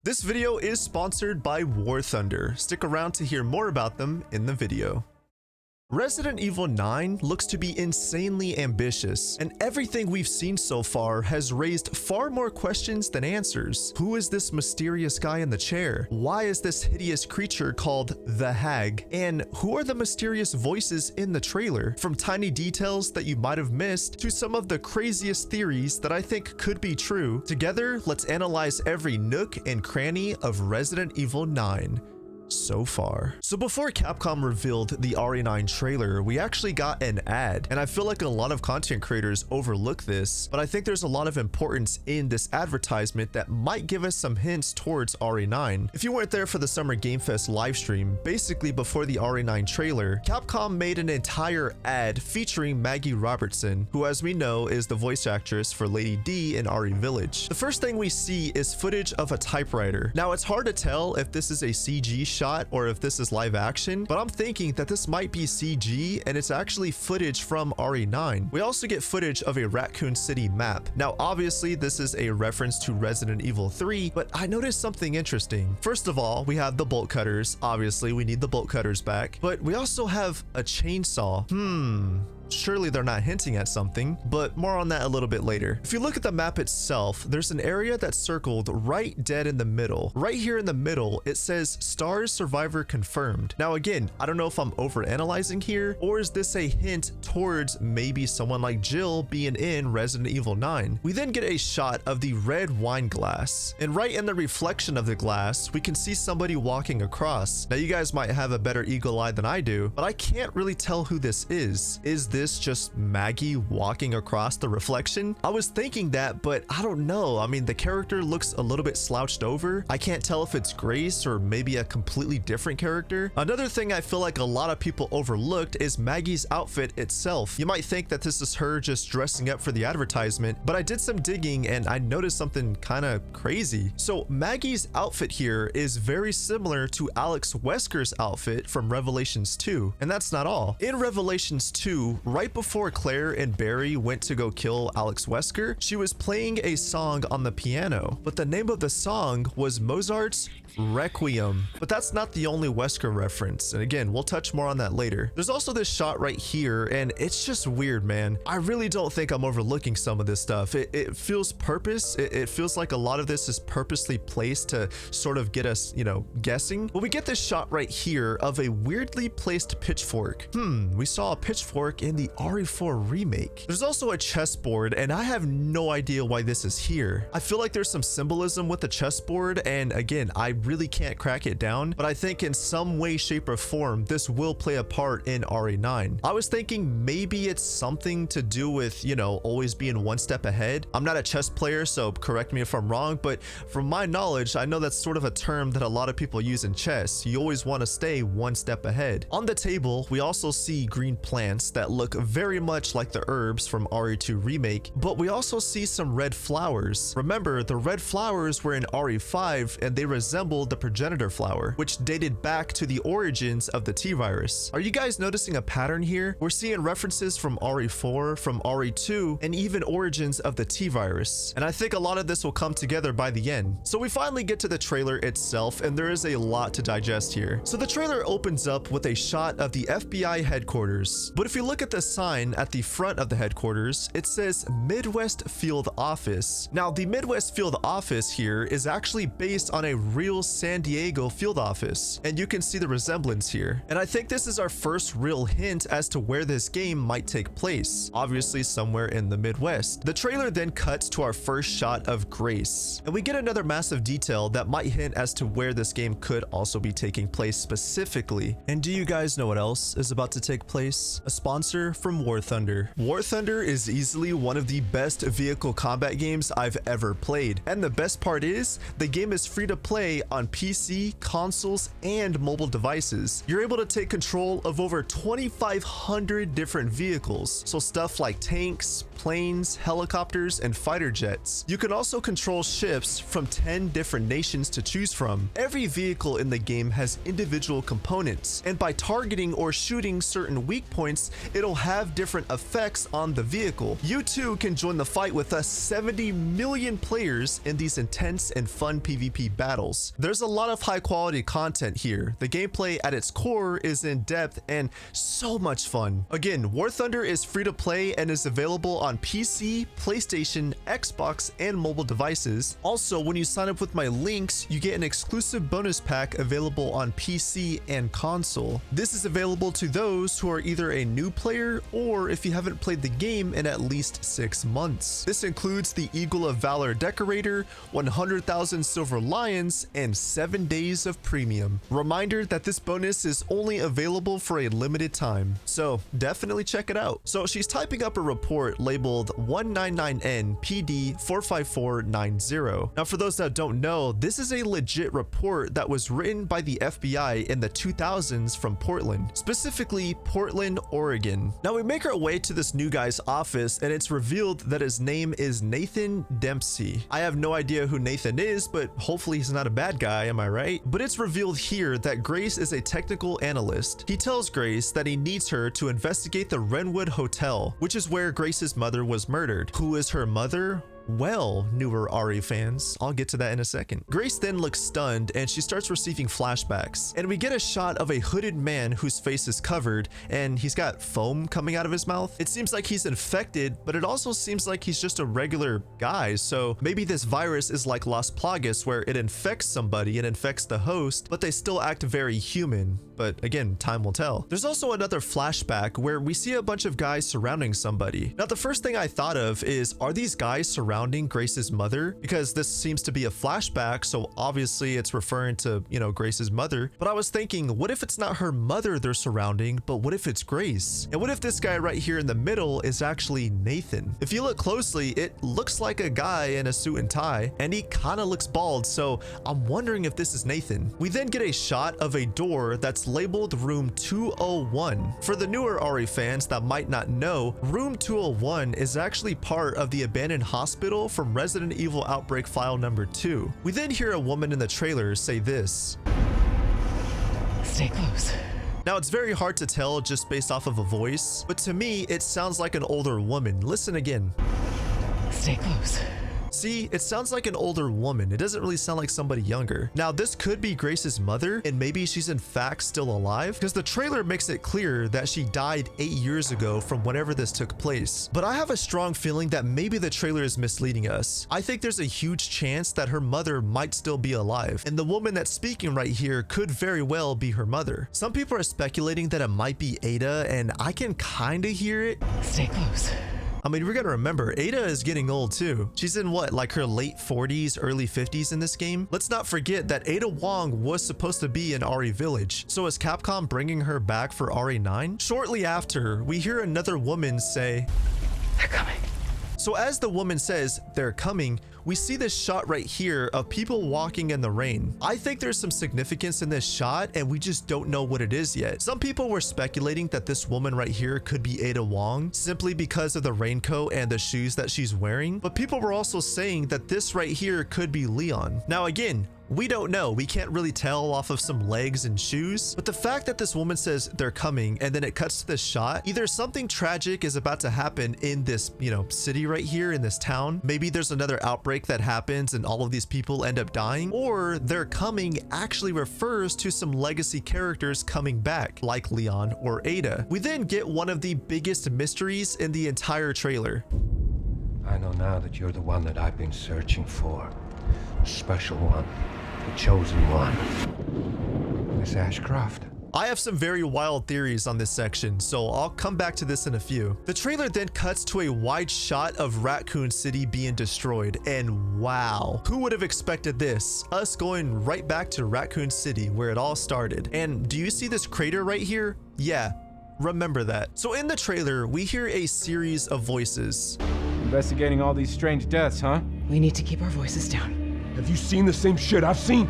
This video is sponsored by War Thunder. Stick around to hear more about them in the video. Resident Evil 9 looks to be insanely ambitious, and everything we've seen so far has raised far more questions than answers. Who is this mysterious guy in the chair? Why is this hideous creature called the Hag? And who are the mysterious voices in the trailer? From tiny details that you might have missed to some of the craziest theories that I think could be true, together let's analyze every nook and cranny of Resident Evil 9. So far. So before Capcom revealed the RE9 trailer, we actually got an ad, and I feel like a lot of content creators overlook this, but I think there's a lot of importance in this advertisement that might give us some hints towards RE9. If you weren't there for the Summer Game Fest livestream, basically before the RE9 trailer, Capcom made an entire ad featuring Maggie Robertson, who as we know is the voice actress for Lady D in RE Village. The first thing we see is footage of a typewriter. Now it's hard to tell if this is a CG shot or if this is live action, but I'm thinking that this might be CG and it's actually footage from RE9. We also get footage of a Raccoon City map. Now obviously this is a reference to Resident Evil 3, but I noticed something interesting. First of all, we have the bolt cutters. Obviously we need the bolt cutters back, but we also have a chainsaw. Surely they're not hinting at something, but more on that a little bit later. If you look at the map itself, there's an area that's circled right dead in the middle. Right here in the middle, it says Stars Survivor confirmed. Now again, I don't know if I'm overanalyzing here, or is this a hint towards maybe someone like Jill being in Resident Evil 9? We then get a shot of the red wine glass, and right in the reflection of the glass, we can see somebody walking across. Now you guys might have a better eagle eye than I do, but I can't really tell who this is. Is this just Maggie walking across the reflection? I was thinking that, but I don't know. I mean, the character looks a little bit slouched over. I can't tell if it's Grace or maybe a completely different character. Another thing I feel like a lot of people overlooked is Maggie's outfit itself. You might think that this is her just dressing up for the advertisement, but I did some digging and I noticed something kind of crazy. So Maggie's outfit here is very similar to Alex Wesker's outfit from Revelations 2. And that's not all. In Revelations 2, right before Claire and Barry went to go kill Alex Wesker, she was playing a song on the piano, but the name of the song was Mozart's Requiem. But that's not the only Wesker reference, and again, we'll touch more on that later. There's also this shot right here, and it's just weird, man. I really don't think I'm overlooking some of this stuff. It feels purpose. It feels like a lot of this is purposely placed to sort of get us, you know, guessing. But we get this shot right here of a weirdly placed pitchfork. We saw a pitchfork in the RE4 remake. There's also a chessboard, and I have no idea why this is here. I feel like there's some symbolism with the chessboard, and again, I really can't crack it down, but I think in some way, shape, or form, this will play a part in RE9. I was thinking maybe it's something to do with, you know, always being one step ahead. I'm not a chess player, so correct me if I'm wrong, but from my knowledge, I know that's sort of a term that a lot of people use in chess. You always want to stay one step ahead. On the table, we also see green plants that look very much like the herbs from RE2 remake, but we also see some red flowers. Remember, the red flowers were in RE5 and they resemble the progenitor flower, which dated back to the origins of the T-virus. Are you guys noticing a pattern here? We're seeing references from RE4, from RE2, and even origins of the T-virus. And I think a lot of this will come together by the end. So we finally get to the trailer itself, and there is a lot to digest here. So the trailer opens up with a shot of the FBI headquarters. But if you look at the sign at the front of the headquarters, it says Midwest Field Office. Now, the Midwest Field Office here is actually based on a real San Diego field office, and you can see the resemblance here. And I think this is our first real hint as to where this game might take place, obviously somewhere in the Midwest. The trailer then cuts to our first shot of Grace, and we get another massive detail that might hint as to where this game could also be taking place specifically. And do you guys know what else is about to take place? A sponsor from War Thunder. War Thunder is easily one of the best vehicle combat games I've ever played, and the best part is the game is free to play on PC, consoles, and mobile devices. You're able to take control of over 2,500 different vehicles, so stuff like tanks, planes, helicopters, and fighter jets. You can also control ships from 10 different nations to choose from. Every vehicle in the game has individual components, and by targeting or shooting certain weak points, it'll have different effects on the vehicle. You too can join the fight with us 70 million players in these intense and fun PvP battles. There's a lot of high quality content here. The gameplay at its core is in depth and so much fun. Again, War Thunder is free to play and is available on PC, PlayStation, Xbox, and mobile devices. Also, when you sign up with my links, you get an exclusive bonus pack available on PC and console. This is available to those who are either a new player or if you haven't played the game in at least 6 months. This includes the Eagle of Valor Decorator, 100,000 Silver Lions, and 7 days of premium. Reminder that this bonus is only available for a limited time, so definitely check it out. So she's typing up a report labeled 199N PD 45490. Now for those that don't know, this is a legit report that was written by the FBI in the 2000s from Portland, specifically Portland, Oregon. Now we make our way to this new guy's office and it's revealed that his name is Nathan Dempsey. I have no idea who Nathan is, but hopefully he's not a bad guy, am I right? But it's revealed here that Grace is a technical analyst. He tells Grace that he needs her to investigate the Wrenwood Hotel, which is where Grace's mother was murdered. Who is her mother? Well, newer RE fans, I'll get to that in a second. Grace then looks stunned and she starts receiving flashbacks, and we get a shot of a hooded man whose face is covered and he's got foam coming out of his mouth. It seems like he's infected, but it also seems like he's just a regular guy, so maybe this virus is like Las Plagas where it infects somebody and infects the host, but they still act very human. But again, time will tell. There's also another flashback where we see a bunch of guys surrounding somebody. Now the first thing I thought of is, are these guys surrounding Grace's mother? Because this seems to be a flashback, so obviously it's referring to, you know, Grace's mother. But I was thinking, what if it's not her mother they're surrounding, but what if it's Grace? And what if this guy right here in the middle is actually Nathan? If you look closely, it looks like a guy in a suit and tie, and he kind of looks bald, so I'm wondering if this is Nathan. We then get a shot of a door that's labeled room 201. For the newer RE fans that might not know, room 201 is actually part of the abandoned hospital from Resident Evil Outbreak file number 2. We then hear a woman in the trailer say this: "Stay close." Now it's very hard to tell just based off of a voice, but to me it sounds like an older woman. Listen again. "Stay close." See, it sounds like an older woman. It doesn't really sound like somebody younger. Now, this could be Grace's mother, and maybe she's in fact still alive, because the trailer makes it clear that she died 8 years ago from whenever this took place. But I have a strong feeling that maybe the trailer is misleading us. I think there's a huge chance that her mother might still be alive, and the woman that's speaking right here could very well be her mother. Some people are speculating that it might be Ada, and I can kind of hear it. "Stay close." I mean, we're gonna remember, Ada is getting old too. She's in what, like her late 40s, early 50s in this game? Let's not forget that Ada Wong was supposed to be in RE Village. So is Capcom bringing her back for RE9? Shortly after, we hear another woman say, "They're coming." So as the woman says, "they're coming," we see this shot right here of people walking in the rain. I think there's some significance in this shot and we just don't know what it is yet. Some people were speculating that this woman right here could be Ada Wong simply because of the raincoat and the shoes that she's wearing. But people were also saying that this right here could be Leon. Now again, we don't know. We can't really tell off of some legs and shoes, but the fact that this woman says they're coming and then it cuts to this shot, either something tragic is about to happen in this, you know, city right here in this town. Maybe there's another outbreak that happens and all of these people end up dying, or they're coming actually refers to some legacy characters coming back like Leon or Ada. We then get one of the biggest mysteries in the entire trailer. "I know now that you're the one that I've been searching for. The special one. The chosen one. Miss Ashcroft." I have some very wild theories on this section, so I'll come back to this in a few. The trailer then cuts to a wide shot of Raccoon City being destroyed, and wow, who would have expected this? Us going right back to Raccoon City where it all started. And do you see this crater right here? Yeah, remember that. So in the trailer, we hear a series of voices. "Investigating all these strange deaths, huh?" We need to keep our voices down. Have you seen the same shit I've seen?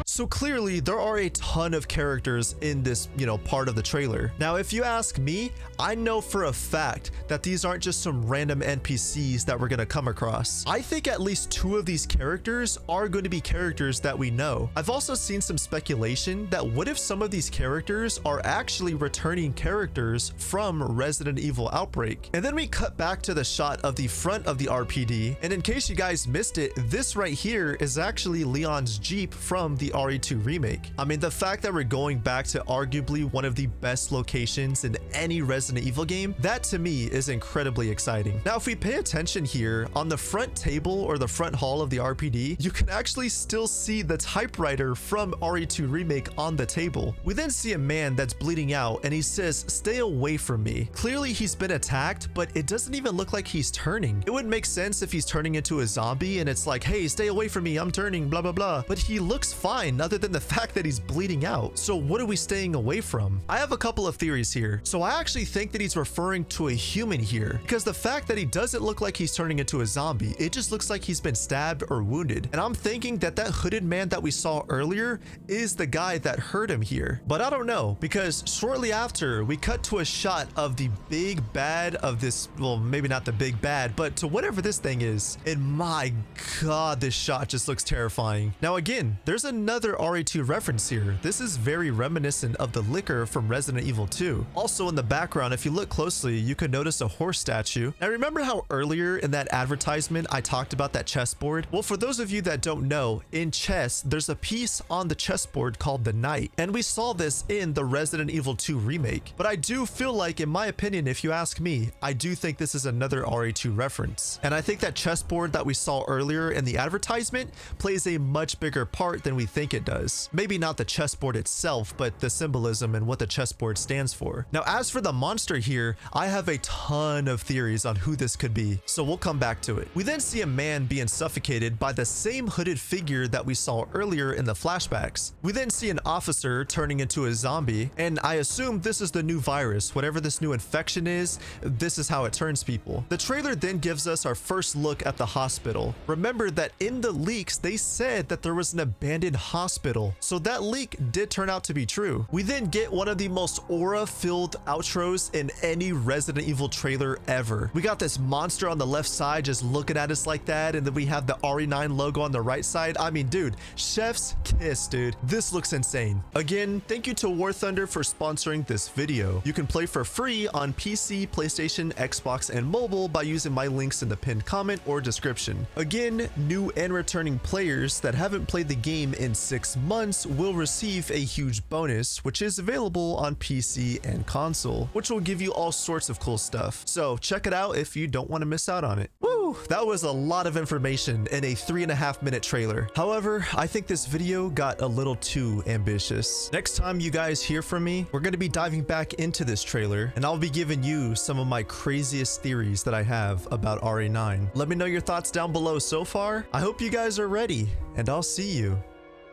So So clearly there are a ton of characters in this, part of the trailer. Now, if you ask me, I know for a fact that these aren't just some random NPCs that we're going to come across. I think at least 2 of these characters are going to be characters that we know. I've also seen some speculation that what if some of these characters are actually returning characters from Resident Evil Outbreak. And then we cut back to the shot of the front of the RPD, and in case you guys missed it, this right here is actually Leon's Jeep from the RE2 remake. I mean, the fact that we're going back to arguably one of the best locations in any Resident Evil game, that to me is incredibly exciting. Now, if we pay attention here, on the front table or the front hall of the RPD, you can actually still see the typewriter from RE2 remake on the table. We then see a man that's bleeding out and he says, "Stay away from me." Clearly he's been attacked, but it doesn't even look like he's turning. It would make sense if he's turning into a zombie and it's like, "Hey, stay away from me, I'm turning, blah blah blah." But he looks fine other than the fact that he's bleeding out. So what are we staying away from? I have a couple of theories here. So I actually think that he's referring to a human here, because the fact that he doesn't look like he's turning into a zombie, it just looks like he's been stabbed or wounded. And I'm thinking that that hooded man that we saw earlier is the guy that hurt him here. But I don't know, because shortly after we cut to a shot of the big bad of this, well, maybe not the big bad, but to whatever this thing is. And my god, this shot just looks terrifying. Now again, there's another RE2 reference here. This is very reminiscent of the liquor from Resident Evil 2. Also in the background, if you look closely, you could notice a horse statue. Now remember how earlier in that advertisement I talked about that chessboard? Well, for those of you that don't know, in chess, there's a piece on the chessboard called the knight, and we saw this in the Resident Evil 2 remake. But I do feel like, in my opinion, if you ask me, I do think this is another RE2 reference. And I think that chessboard that we saw earlier in the advertisement plays a much bigger part than we think it does. Maybe not the chessboard itself, but the symbolism and what the chessboard stands for. Now, as for the monster here, I have a ton of theories on who this could be, so we'll come back to it. We then see a man being suffocated by the same hooded figure that we saw earlier in the flashbacks. We then see an officer turning into a zombie, and I assume this is the new virus. Whatever this new infection is, this is how it turns people. The trailer then gives us our first look at the hospital. Remember that in the leaks, they said that there was an abandoned hospital, so that leak did turn out to be true. We then get one of the most aura-filled outros in any Resident Evil trailer ever. We got this monster on the left side just looking at us like that, and then we have the RE9 logo on the right side. I mean, dude, chef's kiss, dude. This looks insane. Again, thank you to War Thunder for sponsoring this video. You can play for free on PC, PlayStation, Xbox, and mobile by using my links in the pinned comment or description. Again, new and returning players that haven't played the game in 6 months will receive a huge bonus, which is available on PC and console, which will give you all sorts of cool stuff. So check it out if you don't want to miss out on it. Woo, that was a lot of information in a 3.5-minute trailer. However, I think this video got a little too ambitious. Next time you guys hear from me, we're going to be diving back into this trailer, and I'll be giving you some of my craziest theories that I have about RE9. Let me know your thoughts down below so far. I hope you guys are ready, and I'll see you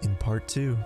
in part 2.